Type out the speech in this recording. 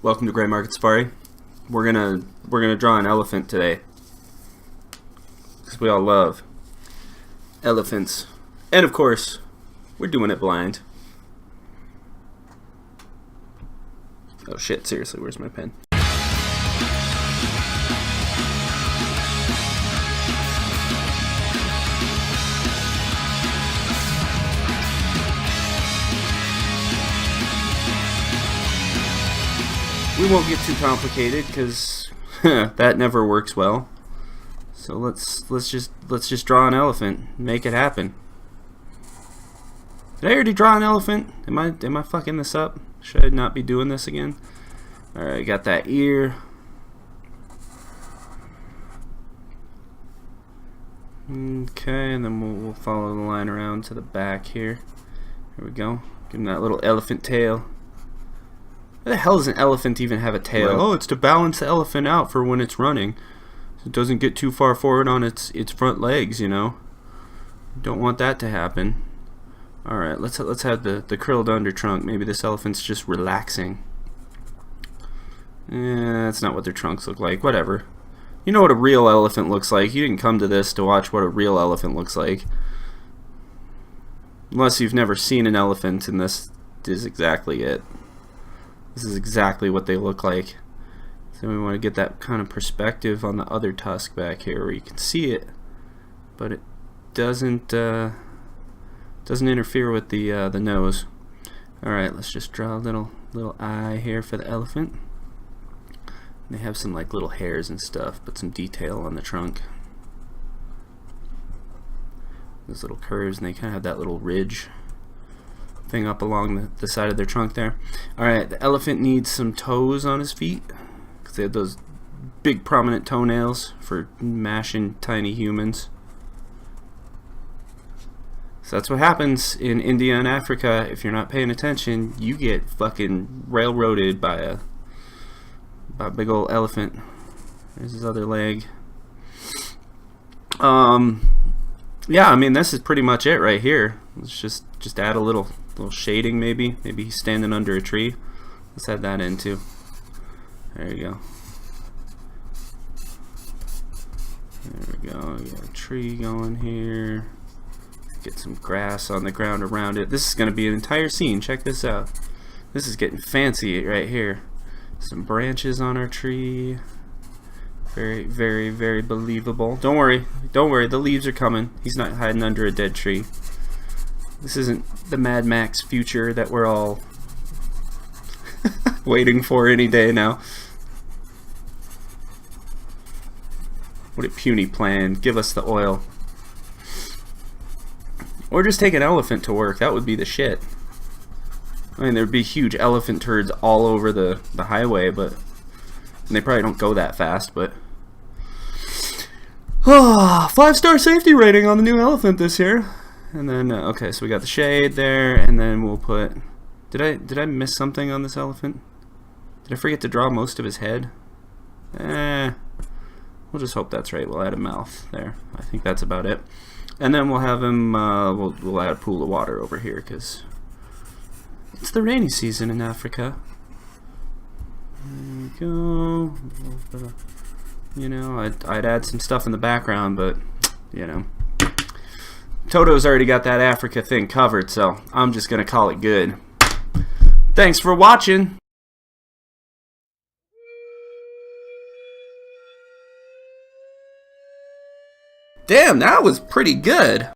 Welcome to Gray Market Safari. We're gonna draw an elephant today, because we all love elephants, and of course, we're doing it blind. Oh shit! Seriously, where's my pen? We won't get too complicated because that never works well. So let's just draw an elephant, make it happen. Did I already draw an elephant? Am I fucking this up? Should I not be doing this again? All right, got that ear. Okay, and then we'll follow the line around to the back here. Here we go. Give him that little elephant tail. Why the hell does an elephant even have a tail? Well, oh, it's to balance the elephant out for when it's running. So it doesn't get too far forward on its front legs, you know. Don't want that to happen. Alright, let's have the curled under trunk. Maybe this elephant's just relaxing. That's not what their trunks look like. Whatever. You know what a real elephant looks like. You didn't come to this to watch what a real elephant looks like. Unless you've never seen an elephant, and this is exactly it. This is exactly what they look like. So we want to get that kind of perspective on the other tusk back here where you can see it, but it doesn't interfere with the nose. Alright, let's just draw a little eye here for the elephant. They have some like little hairs and stuff, but some detail on the trunk. Those little curves, and they kind of have that little ridge thing up along the side of their trunk there. Alright, the elephant needs some toes on his feet, because they have those big prominent toenails for mashing tiny humans. So that's what happens in India and Africa. If you're not paying attention, you get fucking railroaded by a big old elephant. There's his other leg. Yeah, I mean, this is pretty much it right here. Let's just add a little shading, maybe. Maybe he's standing under a tree. Let's add that in too. There you go. There we go. We got a tree going here. Get some grass on the ground around it. This is going to be an entire scene. Check this out. This is getting fancy right here. Some branches on our tree. Very, very, very believable. Don't worry. Don't worry. The leaves are coming. He's not hiding under a dead tree. This isn't the Mad Max future that we're all waiting for any day now. What a puny plan. Give us the oil. Or just take an elephant to work. That would be the shit. I mean, there'd be huge elephant turds all over the highway, but and they probably don't go that fast, but 5-star safety rating on the new elephant this year. And then okay, so we got the shade there, and then we'll put, did I miss something on this elephant? Did I forget to draw most of his head? We'll just hope that's right. We'll add a mouth there. I think that's about it. And then we'll have him, we'll add a pool of water over here, because it's the rainy season in Africa. There we go. You know, I'd add some stuff in the background, but, you know, Toto's already got that Africa thing covered, so I'm just going to call it good. Thanks for watching. Damn, that was pretty good.